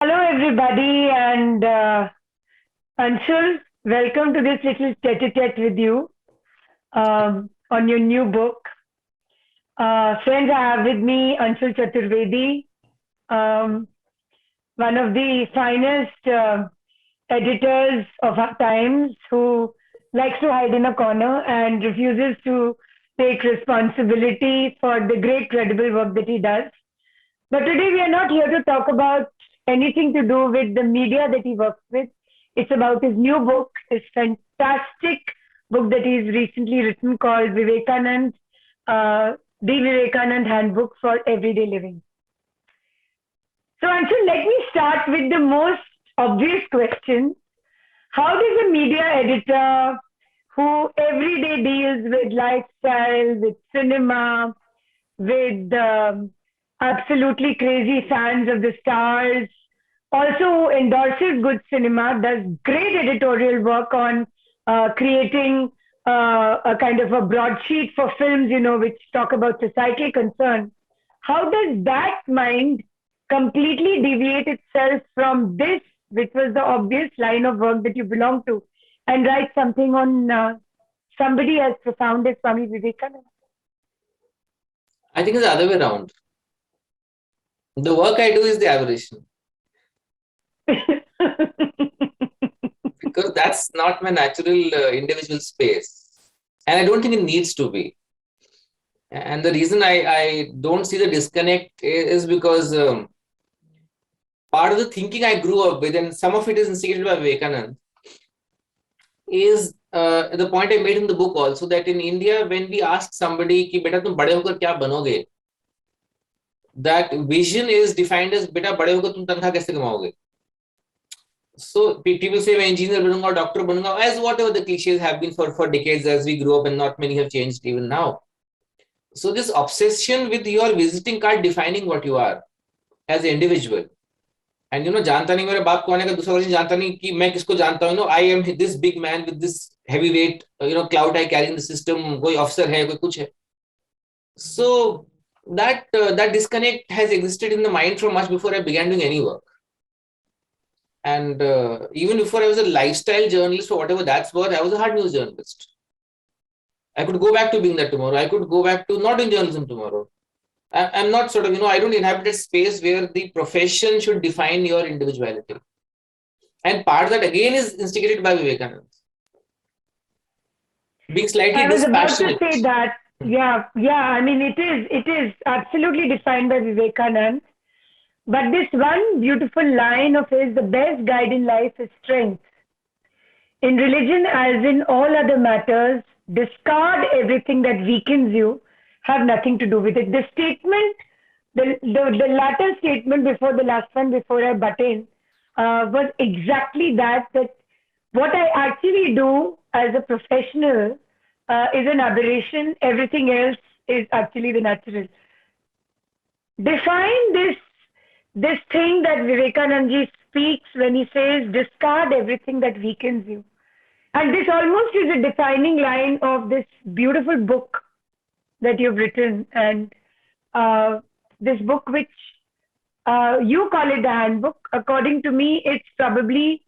Hello, everybody, and Anshul, welcome to this little tete-a-tete with you on your new book. Friends, I have with me Anshul Chaturvedi, um, one of the finest editors of our times who likes to hide in a corner and refuses to take responsibility for the great credible work that he does. But today we are not here to talk about anything to do with the media that he works with. It's about his new book, his fantastic book that he's recently written called The Vivekanand Handbook for Everyday Living. So, Anshul, let me start with the most obvious question. How does a media editor who every day deals with lifestyle, with cinema, with absolutely crazy fans of the stars, also endorses good cinema, does great editorial work on creating a kind of a broadsheet for films, which talk about societal concern. How does that mind completely deviate itself from this, which was the obvious line of work that you belong to, and write something on somebody as profound as Swami Vivekananda? I think it's the other way around. The work I do is the aberration because that's not my natural individual space. And I don't think it needs to be. And the reason I don't see the disconnect is because part of the thinking I grew up with, and some of it is instigated by Vivekanand, is the point I made in the book also, that in India, when we ask somebody, ki, beta, tum bade hokar kya banoge? That vision is defined as, beta, bade hoकर tum तनख्वाह kaise kamaoge? So people say, मैं engineer बनूंगा, doctor बनूंगा, as whatever the cliches have been for decades as we grew up, and not many have changed even now. So this obsession with your visiting card defining what you are as an individual. And जानता नहीं मेरे बाप कौन है, दूसरा version जानता नहीं कि मैं किसको जानता हूँ. I am this big man with this heavyweight clout I carry in the system. कोई officer है, कोई कुछ है. So that disconnect has existed in the mind from much before I began doing any work. And even before I was a lifestyle journalist, or whatever that's worth, I was a hard news journalist. I could go back to being that tomorrow. I could go back to not doing journalism tomorrow. I'm not sort of, I don't inhabit a space where the profession should define your individuality. And part of that again is instigated by Vivekananda. Being slightly dispassionate. I was about to say that. Yeah. I mean, it is absolutely defined by Vivekanand. But this one beautiful line of his, the best guide in life is strength. In religion, as in all other matters, discard everything that weakens you, have nothing to do with it. The statement, the latter statement before the last one, before I butt in, was exactly that what I actually do as a professional is an aberration. Everything else is actually the natural. Define this thing that Vivekanandji speaks when he says, discard everything that weakens you. And this almost is a defining line of this beautiful book that you've written. And this book, which you call it the handbook, according to me, it's probably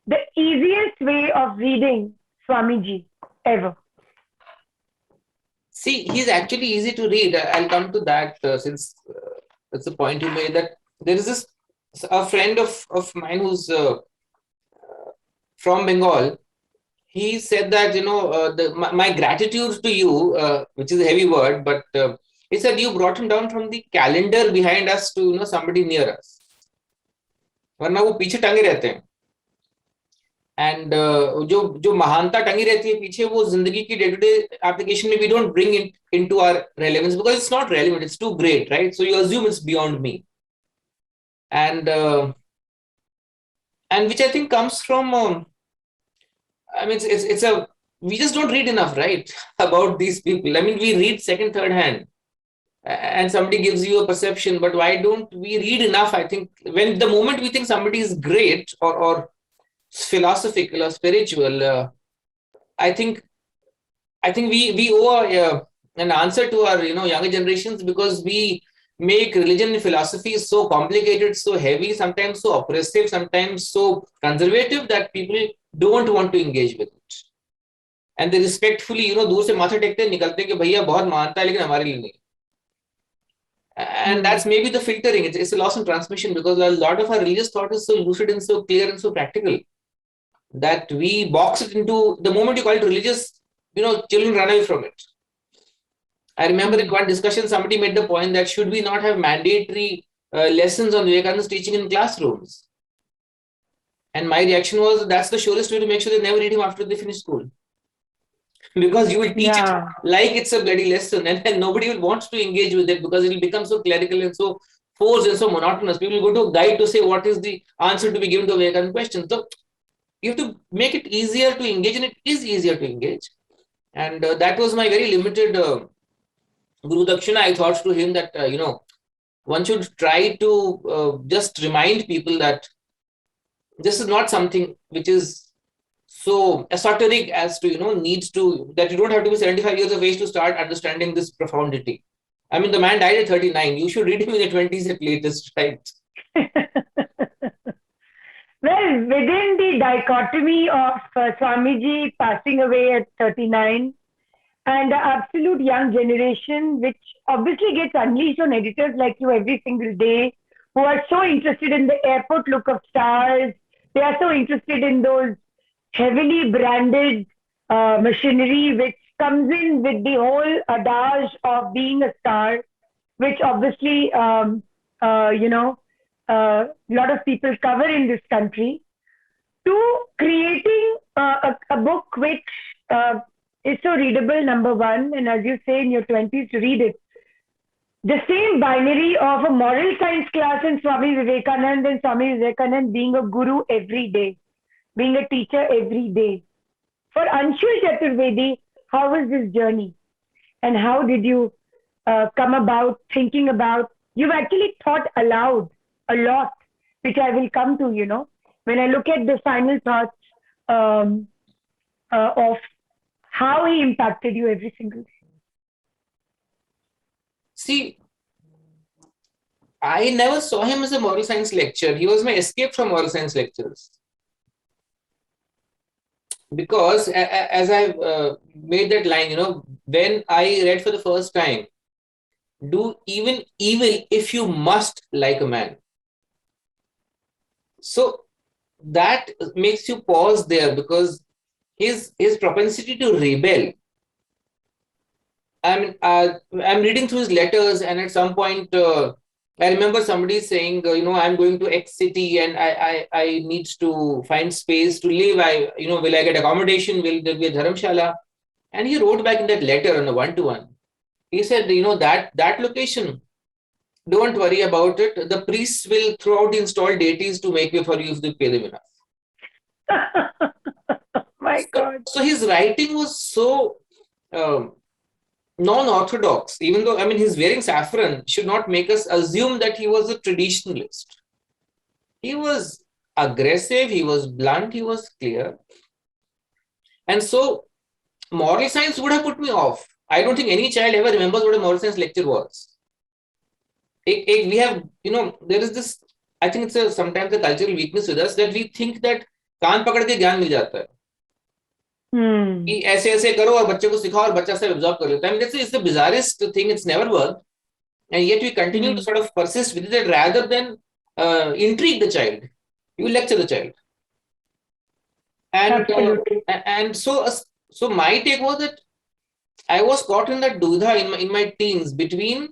the easiest way of reading Swamiji ever. See, he's actually easy to read. I'll come to that since that's the point you made, that there is a friend of mine who's from Bengal. He said that, my gratitude to you, which is a heavy word, but he said you brought him down from the calendar behind us to, somebody near us. वरना वो पीछे टंगे रहते हैं. And जो महानता टंगी रहती है पीछे, वो जिंदगी की day-to-day application में we don't bring it into our relevance because it's not relevant, it's too great, right? So you assume it's beyond me. And which I think comes from, I mean, we just don't read enough, right? About these people. I mean, we read second, third hand, and somebody gives you a perception, but why don't we read enough? I think when the moment we think somebody is great or philosophical or spiritual, I think we owe an answer to our younger generations, because we make religion and philosophy so complicated, so heavy, sometimes so oppressive, sometimes so conservative that people don't want to engage with it. And they respectfully, दूर से माथा टेकते निकलते कि भैया बहुत मानता है लेकिन हमारे लिए नहीं. And that's maybe the filtering. It's a loss in transmission because a lot of our religious thought is so lucid and so clear and so practical that we box it into the moment you call it religious, children run away from it. I remember in one discussion, somebody made the point that should we not have mandatory lessons on Vivekananda's teaching in classrooms? And my reaction was that's the surest way to make sure they never read him after they finish school. Because you will teach it like it's a bloody lesson, and then nobody will want to engage with it because it will become so clerical and so forced and so monotonous. People will go to a guide to say what is the answer to be given to a Vivekananda question. So you have to make it easier to engage, and it is easier to engage. And that was my very limited Guru Dakshina. I thought to him that, one should try to just remind people that this is not something which is so esoteric as to, needs to, that you don't have to be 75 years of age to start understanding this profundity. I mean, the man died at 39. You should read him in your 20s at latest, right? Well, within the dichotomy of Swamiji passing away at 39 and the absolute young generation, which obviously gets unleashed on editors like you every single day, who are so interested in the airport look of stars, they are so interested in those heavily branded machinery, which comes in with the whole adage of being a star, which obviously, a lot of people cover in this country, to creating a book which is so readable, number one, and as you say, in your 20s to read it. The same binary of a moral science class in Swami Vivekananda and Swami Vivekananda being a guru every day, being a teacher every day. For Anshul Chaturvedi, how was this journey? And how did you come about thinking about, you've actually thought aloud a lot, which I will come to, when I look at the final thoughts of how he impacted you every single day. See, I never saw him as a moral science lecturer. He was my escape from moral science lectures. Because as I made that line, when I read for the first time, do even evil if you must like a man. So that makes you pause there because his propensity to rebel. I'm reading through his letters, and at some point, I remember somebody saying, I'm going to X city and I need to find space to live. Will I get accommodation? Will there be a dharamshala? And he wrote back in that letter on a one-to-one. He said, that location, don't worry about it. The priests will throw out the installed deities to make way for you if they pay them enough. My God. So his writing was so non-orthodox, even though, his wearing saffron should not make us assume that he was a traditionalist. He was aggressive, he was blunt, he was clear. And so moral science would have put me off. I don't think any child ever remembers what a moral science lecture was. We have, there is this, I think it's sometimes a cultural weakness with us that we think that कान पकड़ के ज्ञान मिल जाता है. कि ऐसे ऐसे करो और बच्चे को सिखाओ और बच्चा सब absorb कर लेता है. It's the bizarrest thing. It's never worked, and yet we continue to sort of persist with it rather than intrigue the child. You lecture the child, and so my take was that I was caught in that duda in my teens between,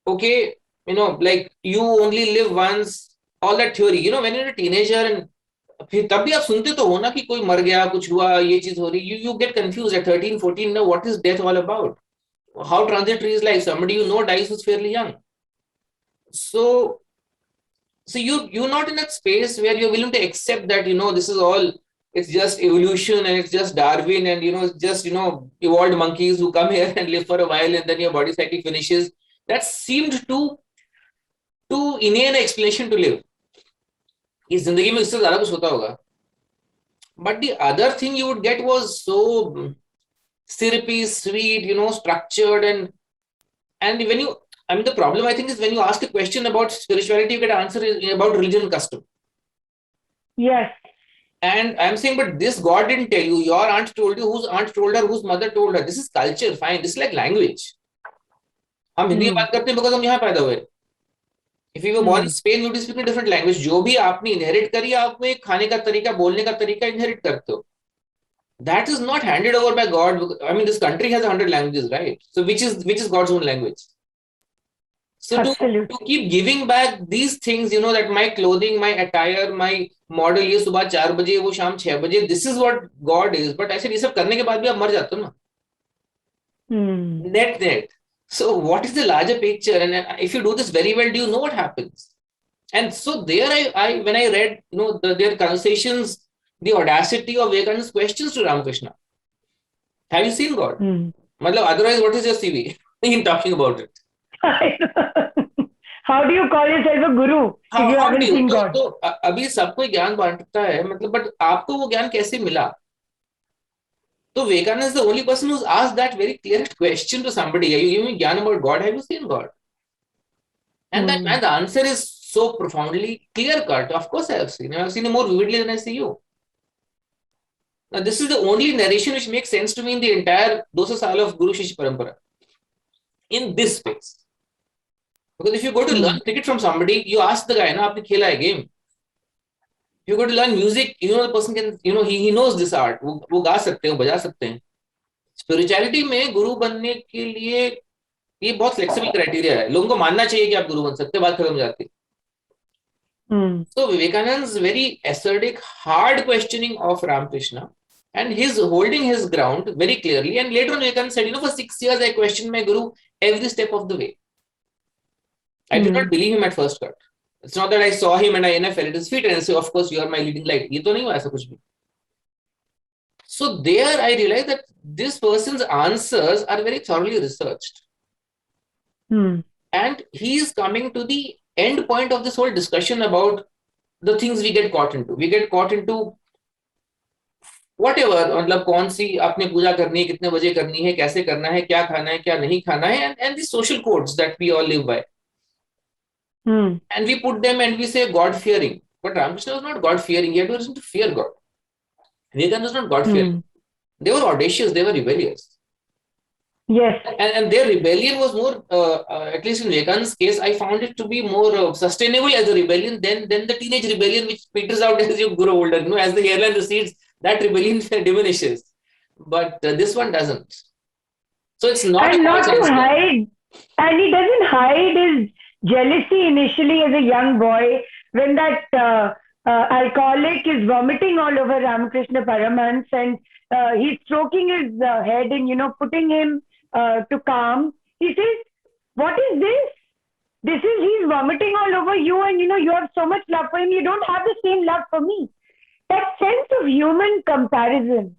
okay, like you only live once, all that theory. When you're a teenager and फिर तब भी आप सुनते तो हो ना कि कोई मर गया, कुछ हुआ, ये चीज हो रही. You get confused at 13, 14. Now, what is death all about? How transitory is life? Somebody dies who's fairly young. So you're not in that space where you're willing to accept that this is all. It's just evolution and it's just Darwin and it's just evolved monkeys who come here and live for a while and then your body cycle finishes. That seemed too inane explanation to live. इस जिंदगी में इससे ज्यादा कुछ होता होगा. But the other thing you would get was so syrupy, sweet, structured, and when you I mean, the problem I think is when you ask a question about spirituality, you get an answer about religion and custom. Yes. And I'm saying, but this God didn't tell you. Your aunt told you. Whose aunt told her? Whose mother told her? This is culture. Fine. This is like language. हम हिंदी में बात करते हैं because हम यहाँ पैदा हुए. If you were born in Spain, you would speak a different language. जो भी आपने inherit करी, आप में खाने का तरीका, बोलने का तरीका inherit करते हो. That is not handed over by God. I mean, this country has 100 languages, right? So which is God's own language? So to keep giving back these things, that my clothing, my attire, my model, ये सुबह 4 बजे, वो शाम 6 बजे, this is what God is. But ऐसे ये सब करने के बाद भी आप मर जाते हो ना. Net. So what is the larger picture? And if you do this very well, do you know what happens? And so there, I when I read, their conversations, the audacity of Vivekananda's questions to Ramakrishna. Have you seen God? Otherwise, what is your CV in talking about it? How do you call yourself a guru if you haven't seen God? तो अभी सबको ज्ञान बांटता है, but आपको वो ज्ञान कैसे मिला? So Vivekananda is the only person who's asked that very clear question to somebody. Are you giving me jnana about God? Have you seen God? And the answer is so profoundly clear cut. Of course I have seen him. I have seen him more vividly than I see you. Now this is the only narration which makes sense to me in the entire 200 saal of Guru Shishya Parampara. In this space. Because if you go to learn cricket from somebody, you ask the guy, na, aapne khela hai game. If you go to learn music, the person can, he knows this art. वो गा सकते हैं, बजा सकते हैं. Spirituality में गुरु बनने के लिए ये बहुत flexible criteria है. लोगों को मानना चाहिए कि आप गुरु बन सकते हैं, बात खत्म हो जाती है. So Vivekananda's very acerbic, hard questioning of Ramakrishna and his holding his ground very clearly. And later on Vivekananda said, for 6 years I questioned my guru every step of the way. I did not believe him at first cut. It's not that I saw him and I fell at his feet and I say, of course, you are my leading light. ये तो नहीं हुआ ऐसा कुछ भी. So there I realized that this person's answers are very thoroughly researched. And he is coming to the end point of this whole discussion about the things we get caught into. We get caught into whatever, मतलब कौन सी आपने पूजा करनी है, कितने बजे करनी है, कैसे करना है, क्या खाना है, क्या नहीं खाना है, and the social codes that we all live by. And we put them and we say God-fearing. But Ramakrishna was not God-fearing. He had no reason to fear God. Vivekananda was not God-fearing. They were audacious. They were rebellious. Yes. And their rebellion was more, at least in Vivekananda's case, I found it to be more sustainable as a rebellion than the teenage rebellion which peters out as you grow older. As the hairline recedes, that rebellion diminishes. But this one doesn't. So it's not and not to hide. And he doesn't hide his jealousy initially as a young boy when that alcoholic is vomiting all over Ramakrishna Paramhans and he's stroking his head and putting him to calm. He says, what is this? He's vomiting all over you and you have so much love for him, you don't have the same love for me. That sense of human comparison.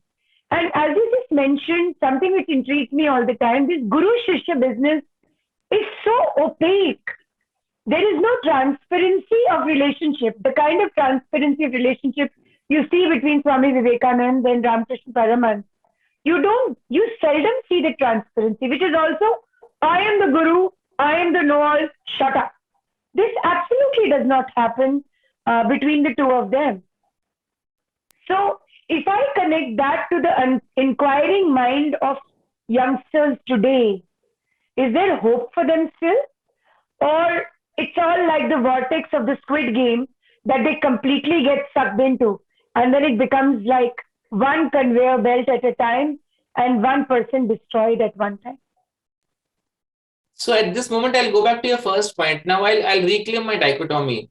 And as you just mentioned, something which intrigues me all the time, this Guru Shishya business is so opaque. There is no transparency of relationship. The kind of transparency of relationship you see between Swami Vivekananda and Ramakrishna Paramhans, you seldom see the transparency, which is also, I am the Guru, I am the know-all, shut up. This absolutely does not happen between the two of them. So, if I connect that to the inquiring mind of youngsters today, is there hope for them still? Or it's all like the vortex of the Squid Game that they completely get sucked into. And then it becomes like one conveyor belt at a time and one person destroyed at one time. So at this moment, I'll go back to your first point. Now I'll reclaim my dichotomy.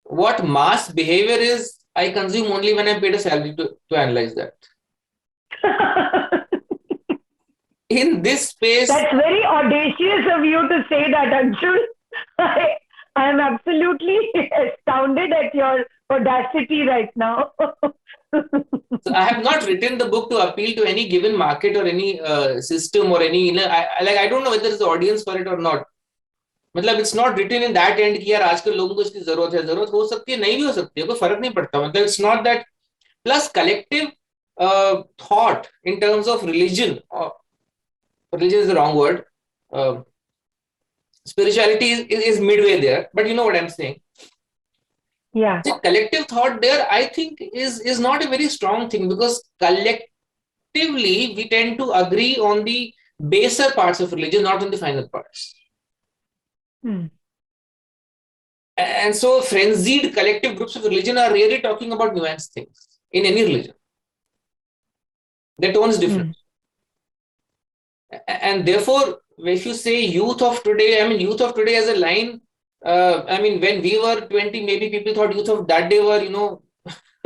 What mass behavior is, I consume only when I'm paid a salary to analyze that. In this space... That's very audacious of you to say that, Anshul. I am absolutely astounded at your audacity right now. So I have not written the book to appeal to any given market or any system or any... I don't know whether there's an audience for it or not. मतलब it's not written in that end कि यार आजकल लोगों को इसकी जरूरत हो सकती है, नहीं भी हो सकती है, कोई फर्क नहीं पड़ता. मतलब it's not that. Plus collective thought in terms of religion. Religion is the wrong word. spirituality is midway there, but you know what I'm saying. Yeah. The collective thought there, I think, is not a very strong thing, because collectively we tend to agree on the baser parts of religion, not on the final parts. And so frenzied collective groups of religion are really talking about nuanced things in any religion. Their tone is different. And therefore, if you say youth of today, I mean, youth of today as a line, I mean, when we were 20, maybe people thought youth of that day were,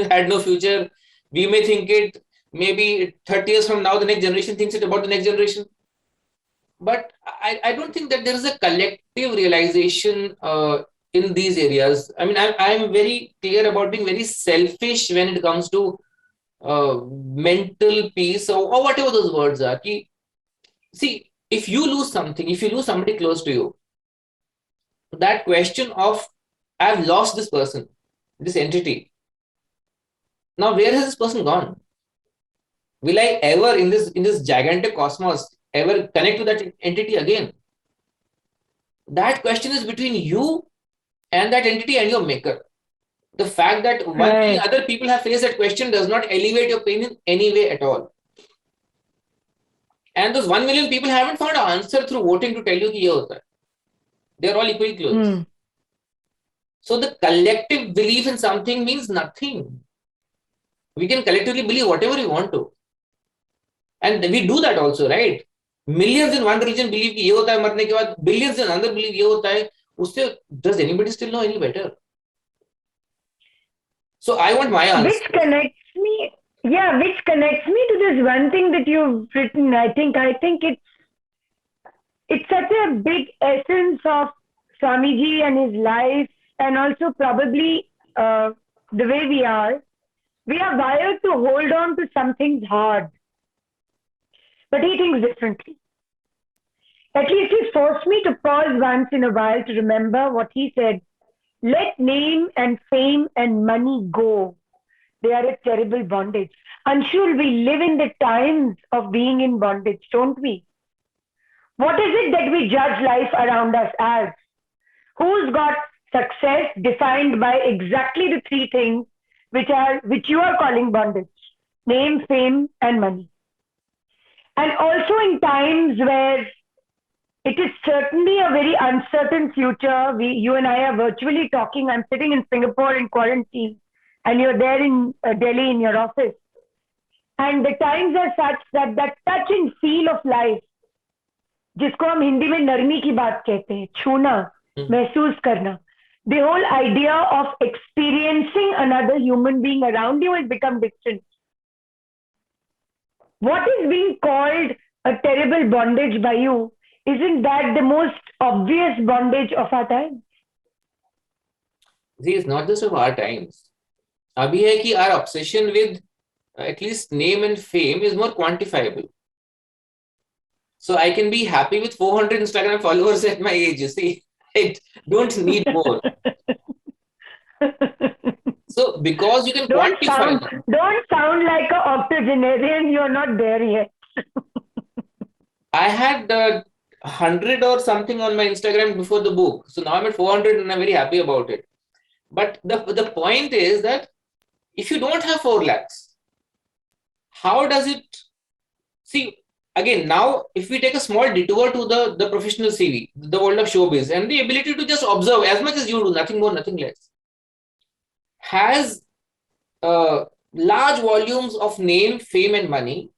had no future. We may think it, maybe 30 years from now, the next generation thinks it about the next generation. But I don't think that there is a collective realization in these areas. I mean, I'm very clear about being very selfish when it comes to mental peace, or whatever those words are. See, if you lose something, if you lose somebody close to you, that question of, I've lost this person, this entity. Now, where has this person gone? Will I ever in this gigantic cosmos ever connect to that entity again? That question is between you and that entity and your maker. The fact that other people have faced that question does not elevate your pain in any way at all. And those 1 million people haven't found an answer through voting to tell you ki ye hota hai. They're all equally close. So the collective belief in something means nothing. We can collectively believe whatever we want to. And we do that also, right? Millions in one religion believe कि ये होता है मरने के बाद, billions in another believe ये होता है. उससे does anybody still know any better? So I want my answer. Which connects me to this one thing that you've written. I think it's such a big essence of Swamiji and his life, and also probably the way we are. We are wired to hold on to something hard. But he thinks differently. At least he forced me to pause once in a while to remember what he said. Let name and fame and money go. They are a terrible bondage. Anshul, we live in the times of being in bondage, don't we? What is it that we judge life around us as? Who's got success defined by exactly the three things which you are calling bondage? Name, fame, and money. And also in times where it is certainly a very uncertain future. You and I are virtually talking. I'm sitting in Singapore in quarantine, and you're there in Delhi in your office. And the times are such that touch and feel of life, जिसको हम हिंदी में नरमी की बात कहते हैं, छूना, महसूस करना. The whole idea of experiencing another human being around you has become distant. What is being called a terrible bondage by you? Isn't that the most obvious bondage of our time? See, it's not just of our times. Abhi hai ki our obsession with at least name and fame is more quantifiable. So I can be happy with 400 Instagram followers at my age, you see. I don't need more. So because you can quantify... Don't sound like an octogenarian. You're not there yet. I had 100 or something on my Instagram before the book. So now I'm at 400 and I'm very happy about it. But the point is that if you don't have 4 lakhs, how does it... See, again, now if we take a small detour to the professional CV, the world of showbiz, and the ability to just observe as much as you do, nothing more, nothing less, has large volumes of name, fame, and money,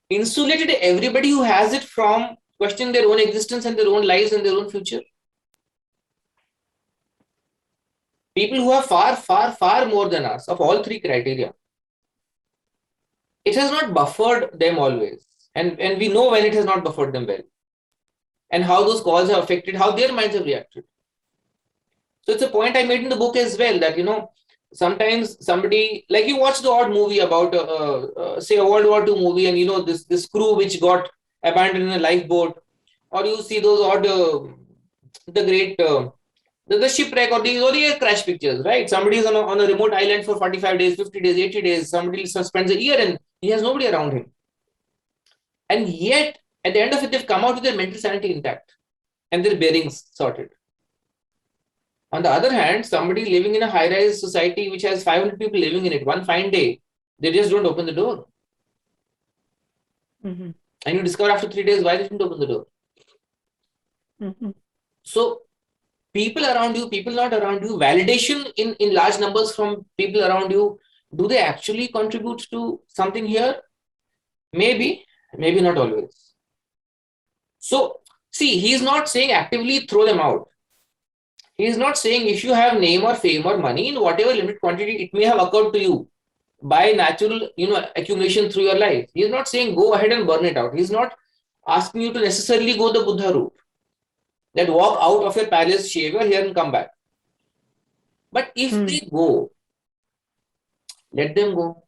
insulated everybody who has it from questioning their own existence and their own lives and their own future. People who are far, far, far more than us of all 3 criteria. It has not buffered them always. And we know when it has not buffered them well. And how those calls have affected, how their minds have reacted. So it's a point I made in the book as well, that, sometimes somebody, like you watch the odd movie about, say, a World War II movie, and this crew which got abandoned in a lifeboat, or you see those odd, the great, the shipwreck, or the crash pictures, right? Somebody is on a remote island for 45 days, 50 days, 80 days, somebody spends a year and he has nobody around him. And yet, at the end of it, they've come out with their mental sanity intact. and their bearings sorted. On the other hand, somebody living in a high-rise society which has 500 people living in it, one fine day, they just don't open the door. Mm-hmm. And you discover after 3 days why they didn't open the door. Mm-hmm. So people around you, people not around you, validation in large numbers from people around you, do they actually contribute to something here? Maybe, maybe not always. So see, he's not saying actively throw them out. He is not saying if you have name or fame or money in whatever limited quantity it may have occurred to you by natural, accumulation through your life. He is not saying go ahead and burn it out. He is not asking you to necessarily go the Buddha route, that walk out of your palace, shave your hair and come back. But if they go, let them go.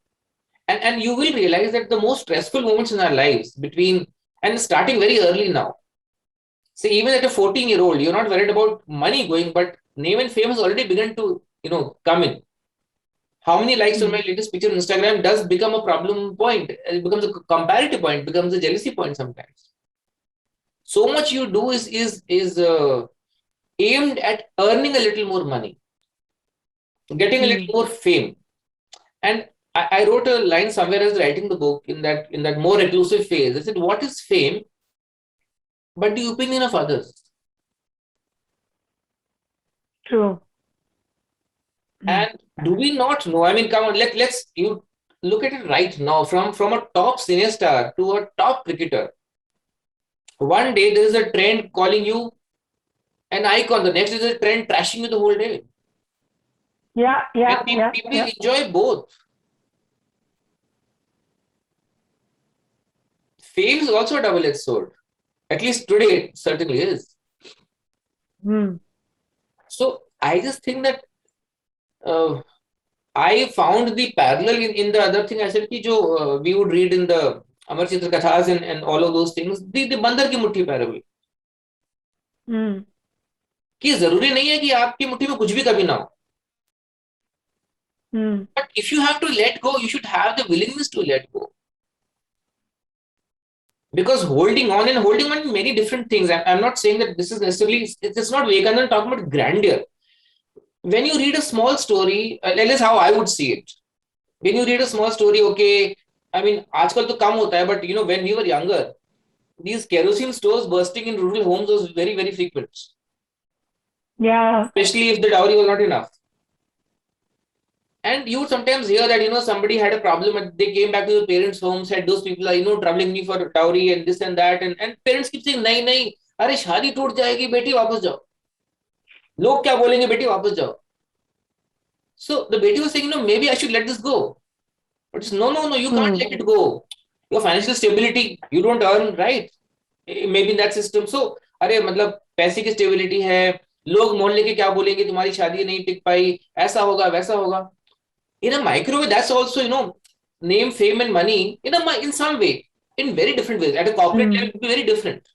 And you will realize that the most stressful moments in our lives between, and starting very early now. See, even at a 14-year-old, you're not worried about money going, but name and fame has already begun to, come in. How many likes on my latest picture on Instagram does become a problem point. It becomes a comparative point, becomes a jealousy point sometimes. So much you do is aimed at earning a little more money, getting a little more fame. And I wrote a line somewhere as writing the book in that more reclusive phase. I said, what is fame but the opinion of others? True. And do we not know? I mean, come on, let's you look at it right now from a top cinestar to a top cricketer. One day there is a trend calling you an icon. The next is a trend trashing you the whole day. Yeah. And people enjoy both. Fame is also a double-edged sword. At least today, it certainly is. So I just think that I found the parallel in the other thing I said ki jo we would read in the Amar Chitra Kathas and all of those things, the बंदर की मुट्ठी parable. कि जरूरी नहीं है कि आपकी मुट्ठी में कुछ भी कभी ना हो. But if you have to let go, you should have the willingness to let go. Because holding on many different things. I'm not saying that this is necessarily, it's not Vivekananda talking about grandeur. When you read a small story, that is how I would see it. When you read a small story, okay, I mean, आजकल तो कम होता है, but when we were younger, these kerosene stores bursting in rural homes was very, very frequent. Yeah. Especially if the dowry was not enough. And you would sometimes hear that, somebody had a problem and they came back to the parents' home, said those people are, troubling me for dowry and this and that. And parents keep saying, nahi, अरे शादी टूट जाएगी, बेटी वापस जाओ. लोग क्या बोलेंगे, बेटी वापस जाओ. So the बेटी was saying, maybe I should let this go. But it's, no, you can't let it go. Your financial stability, you don't earn, right? Maybe in that system. So, अरे मतलब पैसे की stability है, लोग मोहल्ले के क्या बोलेंगे, तुम्हारी शादी नहीं टिक पाई, ऐसा होगा, वैसा होगा. In a microwave, that's also, name, fame, and money in some way, in very different ways. At a corporate level, it will be very different.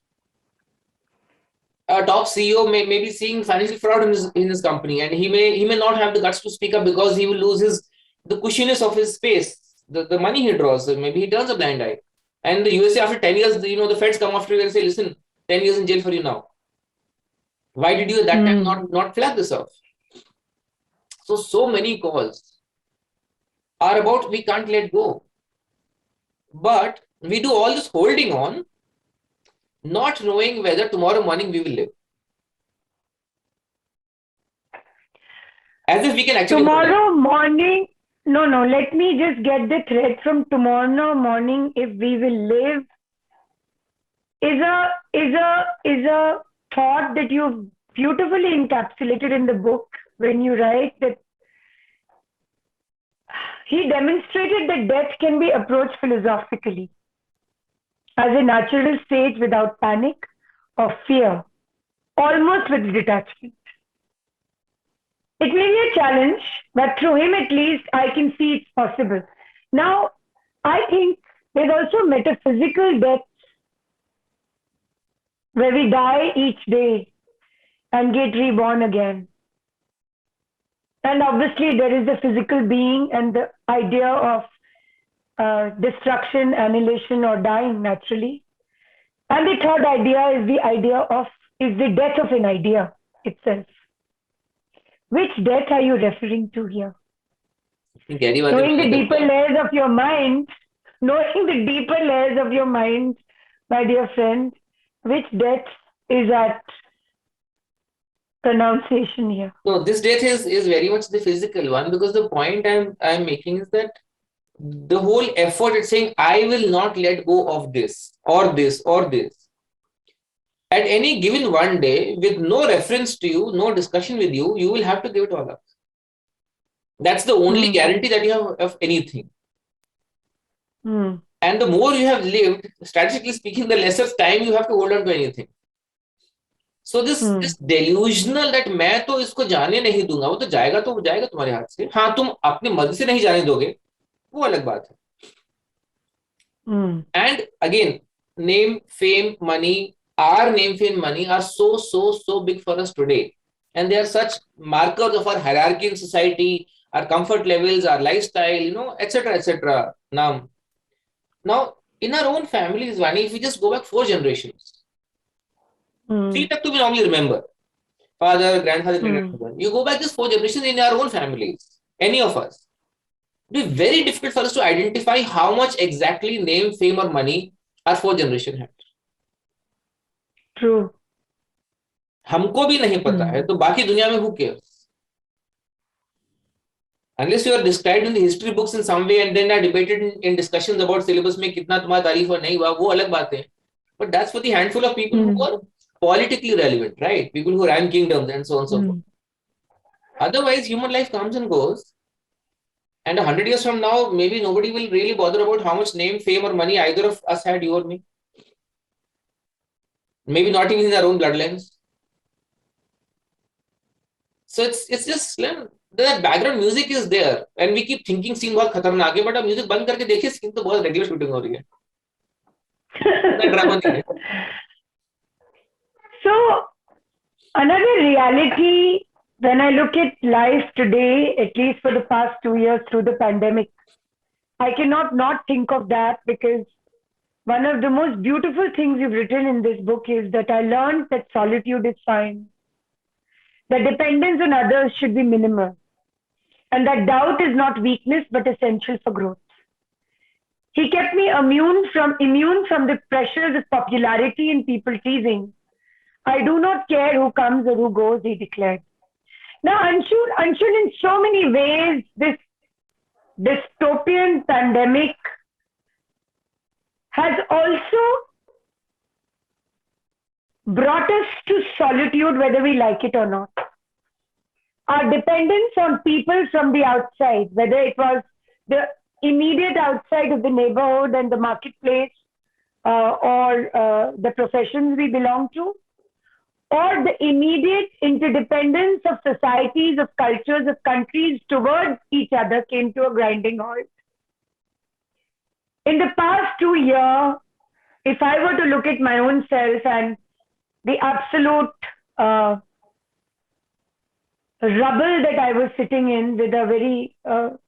A top CEO may be seeing financial fraud in his company, and he may not have the guts to speak up because he will lose the cushiness of his space, the money he draws. So maybe he turns a blind eye. And the USA after 10 years, the feds come after you and say, listen, 10 years in jail for you now. Why did you at that time not flag this off? So many calls are about we can't let go. But we do all this holding on, not knowing whether tomorrow morning we will live. As if we can actually... Tomorrow morning, no, let me just get the thread from tomorrow morning, if we will live, is a thought that you've beautifully encapsulated in the book when you write that he demonstrated that death can be approached philosophically as a natural state without panic or fear, almost with detachment. It may be a challenge, but through him at least I can see it's possible. Now, I think there's also metaphysical death where we die each day and get reborn again. And obviously there is the physical being and the idea of destruction, annihilation, or dying naturally. And the third idea is the idea of is the death of an idea itself. Which death are you referring to here? गहरी बातें Knowing the नहीं deeper करता. layers of your mind, knowing the deeper layers of your mind, my dear friend, which death is at pronunciation here? So this death is very much the physical one, because the point I'm making is that the whole effort is saying I will not let go of this or this or this. At any given one day, with no reference to you, no discussion with you, you will have to give it all up. That's the only guarantee that you have of anything. And the more you have lived, strategically speaking, the lesser time you have to hold on to anything. So this delusional that मैं तो इसको जाने नहीं दूंगा, वो तो जाएगा तुम्हारे हाथ से. हाँ, तुम अपने मर्जी से नहीं जाने दोगे, वो अलग बात है. And again, name, fame, money, our name, fame, money are so big for us today. And they are such markers of our hierarchy in society, our comfort levels, our lifestyle, etc., etc. Now, in our own families, Vani, if we just go back 4 generations, 3 tak to we normally remember. Father, grandfather, great-grandfather. You go back just 4 generations in our own families, any of us. It will be very difficult for us to identify how much exactly name, fame, or money our 4th generation had. True. हमको भी नहीं पता है, तो बाकी दुनिया में who cares? Unless you are described in the history books in some way and then are debated in discussions about syllabus में कितना तुम्हारा तारीफ और नहीं हुआ, वो अलग बात है. But that's for the handful of people who are politically relevant, right? People who ran kingdoms and so on and so forth. Otherwise, human life comes and goes. And 100 years from now, maybe nobody will really bother about how much name, fame, or money either of us had, you or me. Maybe not even in our own bloodlines. So it's just that background music is there, and we keep thinking scene बहुत खतरनाक है, but अब music बंद करके देखिए scene तो बहुत regular shooting हो रही है. ड्रामा नहीं है. So another reality, when I look at life today, at least for the past 2 years through the pandemic, I cannot not think of that, because one of the most beautiful things you've written in this book is that I learned that solitude is fine, that dependence on others should be minimal, and that doubt is not weakness but essential for growth. He kept me immune from the pressures of popularity and people teasing. I do not care who comes or who goes, he declared. Now, Anshul, in so many ways, this dystopian pandemic has also brought us to solitude, whether we like it or not. Our dependence on people from the outside, whether it was the immediate outside of the neighborhood and the marketplace, or the professions we belong to, or the immediate interdependence of societies, of cultures, of countries towards each other, came to a grinding halt. In the past 2 years, if I were to look at my own self and the absolute rubble that I was sitting in with a very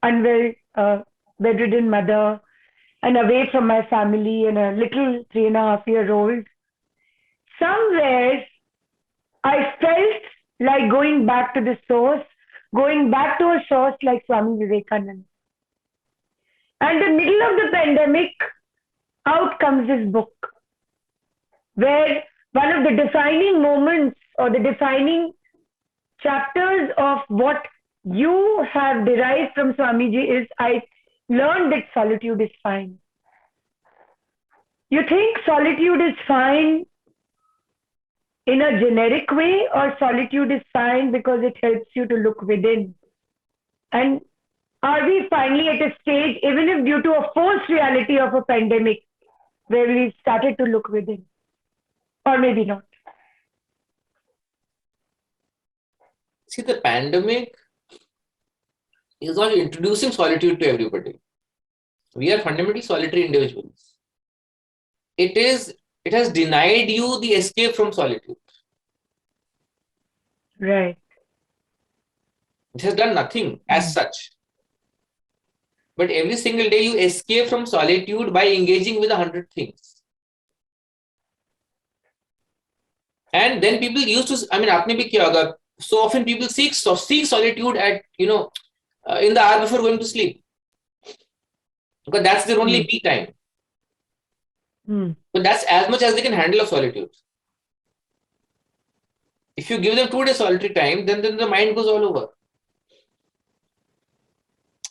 unwell, bedridden mother, and away from my family and a little 3.5-year-old, somewhere I felt like going back to the source, going back to a source like Swami Vivekananda. And in the middle of the pandemic, out comes this book, where one of the defining moments or the defining chapters of what you have derived from Swamiji is, I learned that solitude is fine. You think solitude is fine in a generic way, or solitude is fine because it helps you to look within? And are we finally at a stage, even if due to a forced reality of a pandemic, where we've started to look within? Or maybe not. See, the pandemic is not introducing solitude to everybody. We are fundamentally solitary individuals. It has denied you the escape from solitude. Right. It has done nothing as such. But every single day you escape from solitude by engaging with 100 things. And then people used to, I mean, आपने भी किया होगा. So often people seek solitude at, in the hour before going to sleep, because that's their only me time. But that's as much as they can handle of solitude. If you give them 2 days solitary time, then the mind goes all over.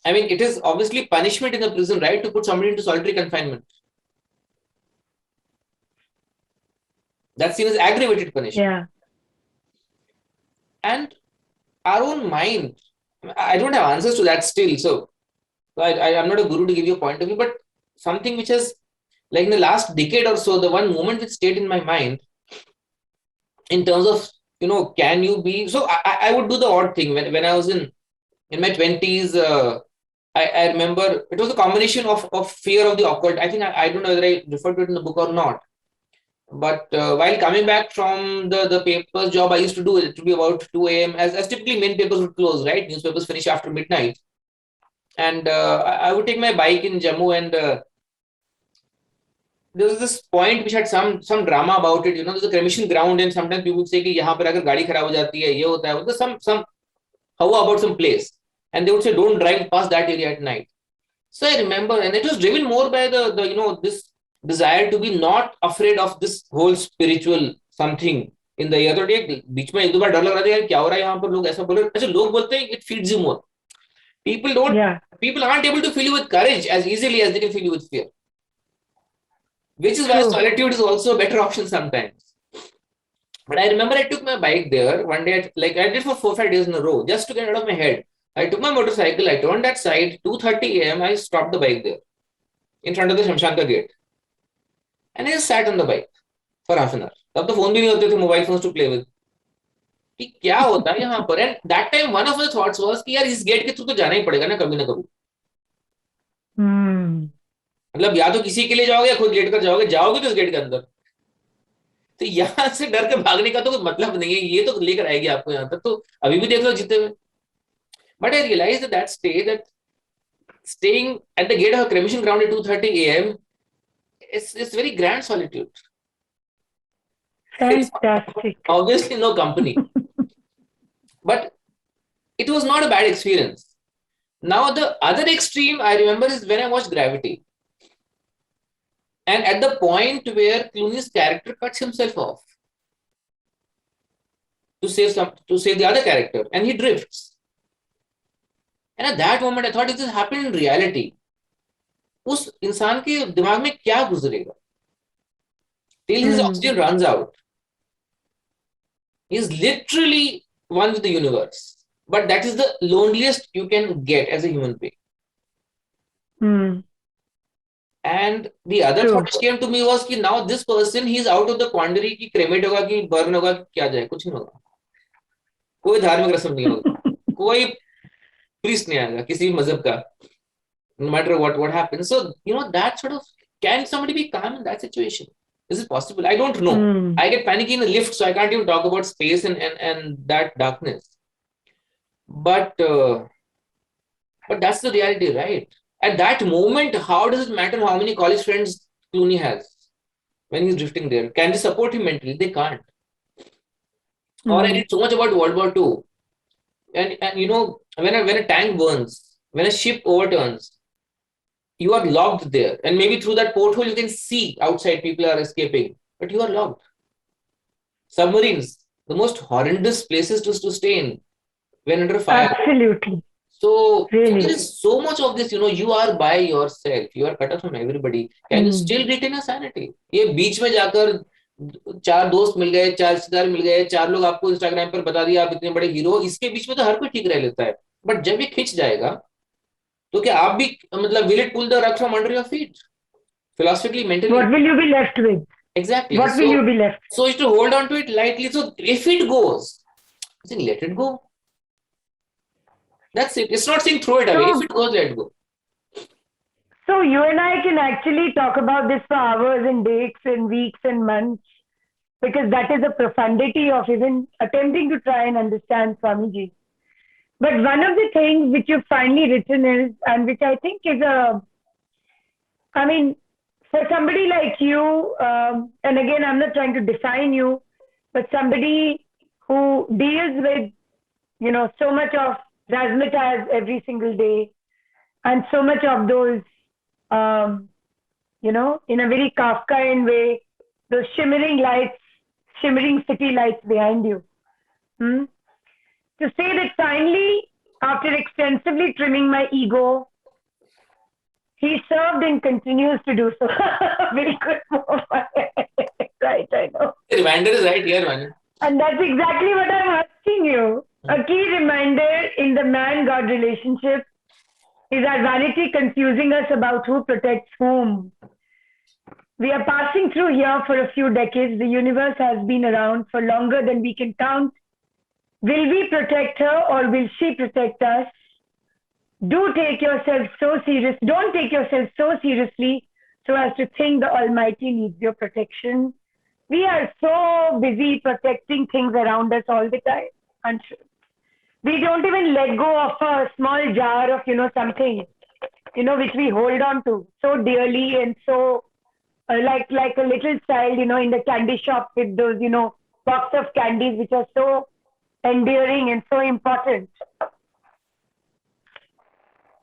I mean, it is obviously punishment in the prison, right, to put somebody into solitary confinement. That's seen as aggravated punishment. Yeah. And our own mind, I don't have answers to that still. So I'm not a guru to give you a point of view, but something which has, like in the last decade or so, the one moment which stayed in my mind in terms of, can you be, so I would do the odd thing when I was in my 20s. I remember it was a combination of fear of the occult. I think I don't know whether I referred to it in the book or not. But while coming back from the papers job, I used to do it to be about 2 a.m. As typically main papers would close, right? Newspapers finish after midnight. And I would take my bike in Jammu, and there was this point which had some drama about it. There's a cremation ground, and sometimes people would say कि यहाँ पर अगर गाड़ी खराब हो जाती है, ये होता है. Some how about some place, and they would say don't drive past that area at night. So I remember, and it was driven more by the this desire to be not afraid of this whole spiritual something in the air. तो बीच में एक दो बार डर लग रहा था यार क्या हो रहा है यहाँ पर, लोग ऐसा बोल रहे हैं. अच्छा लोग बोलते हैं it feeds you more. People aren't able to fill you with courage as easily as they can fill you with fear. Which is why solitude is also a better option sometimes. But I remember I took my bike there one day, like I did for 4-5 days in a row, just to get out of my head. I took my motorcycle, I turned that side, 2:30 a.m. I stopped the bike there in front of the Shamshan gate. And I just sat on the bike for half an hour. तब तो phone भी नहीं होते थे, mobile phones to play with. कि क्या होता है यहाँ पर? And that time one of the thoughts was कि यार इस गेट के थ्रू तो जाना ही पड़ेगा ना कभी ना कभी. मतलब या तो किसी के लिए जाओगे या खुद गेट कर जाओगे तो इस गेट के अंदर. तो यहाँ से डर के भागने का तो कोई मतलब नहीं है, ये तो लेकर आएगी आपको यहाँ तक, तो अभी भी देख लो जीते हुए. But I realized that staying at the gate of a cremation ground at 2:30 a.m. is very grand solitude. Fantastic. Obviously no company. But it was not a bad experience. Now the other extreme I remember is when I watched Gravity. And at the point where Clooney's character cuts himself off to save the other character, and he drifts. And at that moment, I thought, if this happened in reality, उस इंसान के दिमाग में क्या गुजरेगा? Till his oxygen runs out. He is literally one with the universe. But that is the loneliest you can get as a human being. And the other thought which came to me was कि now this person, he is out of the quandary कि cremate होगा कि burn होगा कि क्या जाए, कुछ नहीं होगा. कोई धार्मिक रस्म नहीं होगा, कोई priest नहीं आएगा किसी मजहब का, no matter what happens. So that sort of, can somebody be calm in that situation? Is it possible? I don't know. I get panicky in the lift, so I can't even talk about space and that darkness. But that's the reality, right? At that moment, how does it matter how many college friends Clooney has when he's drifting there? Can they support him mentally? They can't. Or I read so much about World War II. And when a tank burns, when a ship overturns, you are locked there. And maybe through that porthole, you can see outside people are escaping, but you are locked. Submarines, the most horrendous places to stay in when under fire. Absolutely. So there is so much of this, you are by yourself, you are cut off from everybody. Can you still retain your sanity? ये बीच में जाकर 4 दोस्त मिल गए, 4 रिश्तेदार मिल गए, 4 लोग आपको Instagram पर बता दिया आप इतने बड़े हीरो, इसके बीच में तो हर कोई ठीक रह लेता है. बट जब ये खिंच जाएगा तो क्या आप भी, मतलब, will it pull the rug from under your feet? Philosophically, mentally. What will you be left with? Exactly. What will you be left? So is to hold on to it lightly. So if it goes, then let it go. That's it. It's not saying throw it away. If it goes, let it go. So you and I can actually talk about this for hours and days and weeks and months, because that is the profundity of even attempting to try and understand Swamiji. But one of the things which you've finally written is, and which I think is for somebody like you, and again, I'm not trying to define you, but somebody who deals with, so much of razzmatazz every single day, and so much of those, in a very Kafkain way, those shimmering lights, shimmering city lights behind you. Hmm? To say that finally, after extensively trimming my ego, he served and continues to do so. Very good move. Right, I know. The reminder is right here, man. And that's exactly what I'm asking you. A key reminder in the man-God relationship is our vanity confusing us about who protects whom. We are passing through here for a few decades. The universe has been around for longer than we can count. Will we protect her or will she protect us? Don't take yourself so seriously so as to think the Almighty needs your protection. We are so busy protecting things around us all the time. And we don't even let go of a small jar of, something, which we hold on to so dearly, and so like a little child, in the candy shop with those, box of candies which are so endearing and so important.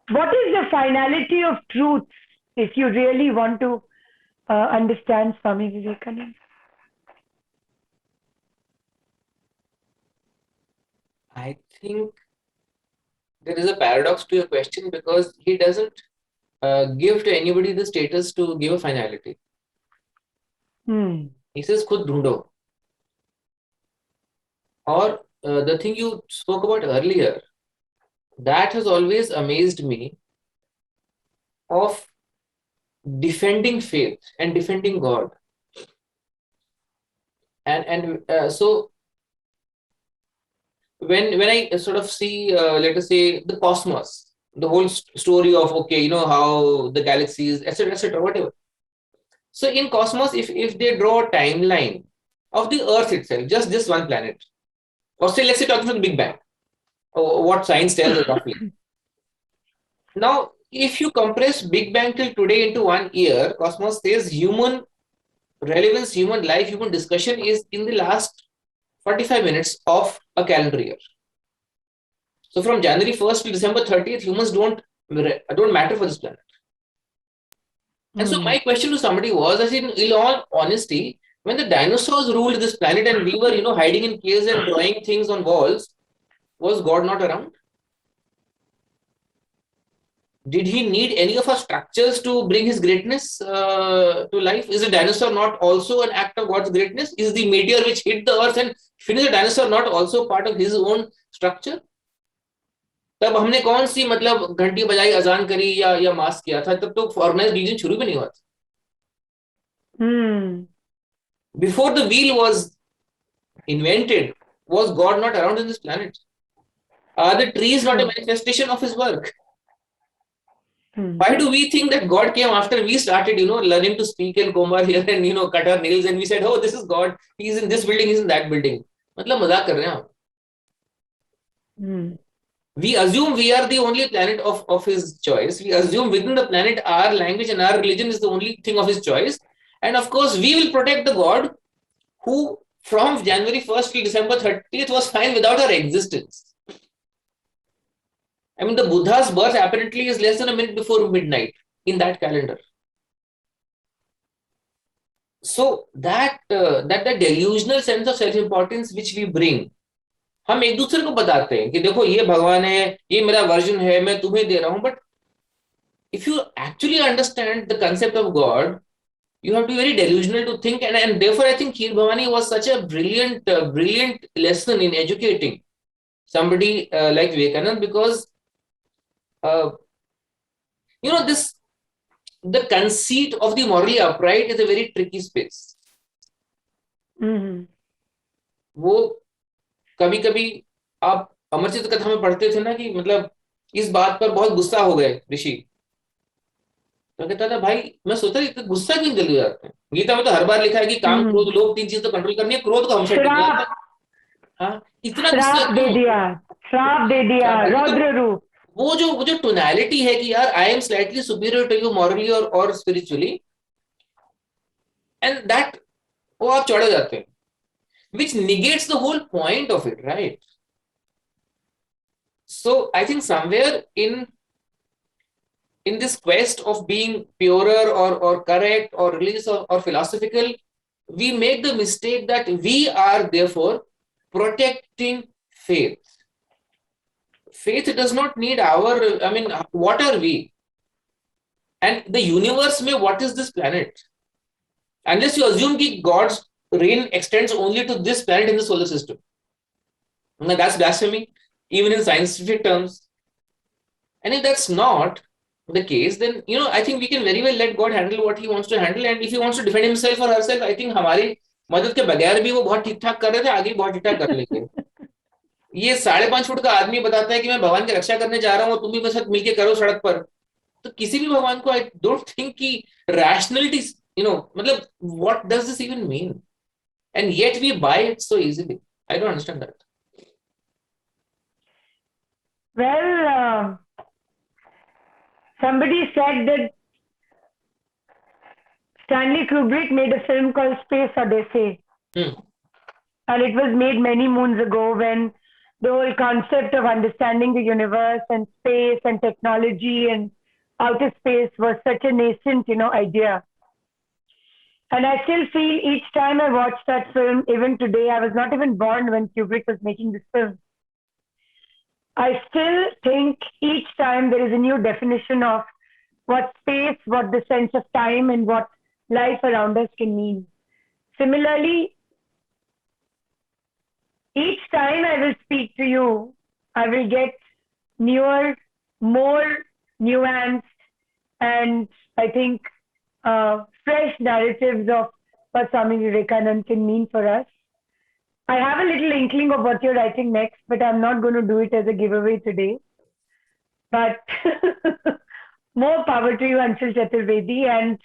What is the finality of truth if you really want to understand Swami Vivekananda? I think there is a paradox to your question, because he doesn't give to anybody the status to give a finality. He says, "Khud dhundo." Or the thing you spoke about earlier, that has always amazed me, of defending faith and defending God. And so when I sort of see, let us say, the cosmos, the whole story of, okay, how the galaxies, etc., whatever. So in cosmos, if they draw a timeline of the Earth itself, just this one planet, or say, let's say, talking from the Big Bang, or what science tells us roughly. Now, if you compress Big Bang till today into 1 year, cosmos says human relevance, human life, human discussion is in the last 45 minutes of a calendar year. So from January 1st to December 30th, humans don't matter for this planet. And so my question to somebody was, I said, in all honesty, when the dinosaurs ruled this planet and we were, hiding in caves and drawing things on walls, was God not around? Did he need any of our structures to bring his greatness to life? Is a dinosaur not also an act of God's greatness? Is the meteor which hit the earth and finished the dinosaur not also part of his own structure? तब हमने कौन सी घंटी बजाई, अजान करी या मास किया था? तब तो ऑर्गेनाइज्ड रिलीजन शुरू भी नहीं हुआ था. Before the wheel was invented, was God not around in this planet? Are the trees not a manifestation of his work? Why do we think that God came after we started, learning to speak and comb our hair and, cut our nails, and we said, oh, this is God. He's in this building, he's in that building. मजाक कर रहे हैं आप. We assume we are the only planet of his choice. We assume within the planet our language and our religion is the only thing of his choice. And of course, we will protect the God who from January 1st to December 30th was fine without our existence. I mean, the Buddha's birth apparently is less than a minute before midnight in that calendar. So that delusional sense of self-importance which we bring, हम एक दूसरे को बताते हैं कि देखो ये भगवान है, ये मेरा वर्जन है, मैं तुम्हें दे रहा हूं. But if you actually understand the concept of God, you have to be very delusional to think, and therefore I think Kheer Bhavani was such a brilliant lesson in educating somebody like Vivekananda, because the conceit of the morally upright is a very tricky space. वो कभी-कभी आप अमरचित कथा में पढ़ते थे ना कि इस बात पर बहुत गुस्सा हो गए ऋषि, तो कहता था भाई मैं सोचता इतना गुस्सा क्यों जल्दी जाते हैं. गीता में तो हर बार लिखा है कि काम क्रोध लोभ 3 चीज तो कंट्रोल करनी है, क्रोध को हमसे हटाना. हाँ, इतना गुस्सा श्राप दे दिया रौद्र रूप. वो जो टोनैलिटी है कि यार I am slightly superior to you morally और स्पिरिचुअली, एंड दैट वो आप चढ़ जाते हैं. which negates the whole point of it, right? So I think somewhere in this quest of being purer or correct or religious or philosophical, we make the mistake that we are therefore protecting faith. Faith does not need our, I mean, what are we? And the universe, what is this planet? Unless you assume that God's reign extends only to this planet in the solar system. Now, that's blasphemy, even in scientific terms. And if that's not the case, then, I think we can very well let God handle what he wants to handle. And if he wants to defend himself or herself, I think हमारी मदद के बगैर भी वो बहुत ठीक ठाक कर रहे थे, आगे भी बहुत ठीक ठाक कर लेंगे. ये 5.5 फुट का आदमी बताता है कि मैं भगवान की रक्षा करने जा रहा हूँ, तुम भी मेरे साथ मिलके करो सड़क पर. तो किसी भी भगवान को आई डोंट थिंक कि रैशनलिटी, मतलब what does this even mean, and yet we buy it so easily. I don't understand that. Well, somebody said that Stanley Kubrick made a film called Space Odyssey. And it was made many moons ago, when the whole concept of understanding the universe and space and technology and outer space was such a nascent, idea. And I still feel each time I watch that film, even today, I was not even born when Kubrick was making this film. I still think each time there is a new definition of what space, what the sense of time, and what life around us can mean. Similarly, each time I will speak to you, I will get newer, more nuanced, and I think fresh narratives of what Swami Vivekananda can mean for us. I have a little inkling of what you're writing next, but I'm not going to do it as a giveaway today. But more power to you, Anshul Chaturvedi. And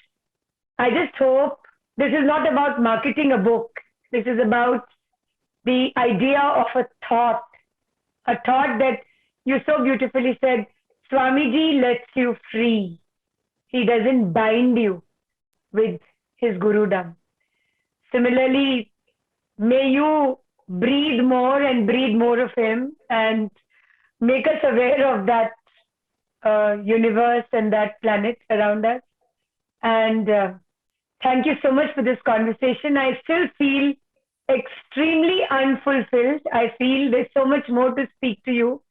I just hope this is not about marketing a book. This is about the idea of a thought that you so beautifully said, Swamiji lets you free. He doesn't bind you with his Gurudom. Similarly, may you breathe more and breathe more of him, and make us aware of that universe and that planet around us. And thank you so much for this conversation. I still feel extremely unfulfilled. I feel there's so much more to speak to you.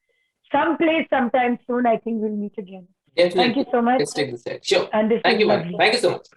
Someplace, sometime soon, I think we'll meet again. Definitely. Thank you so much. Let's take this. Sure. And this Thank is you, man. lovely. Thank you so much.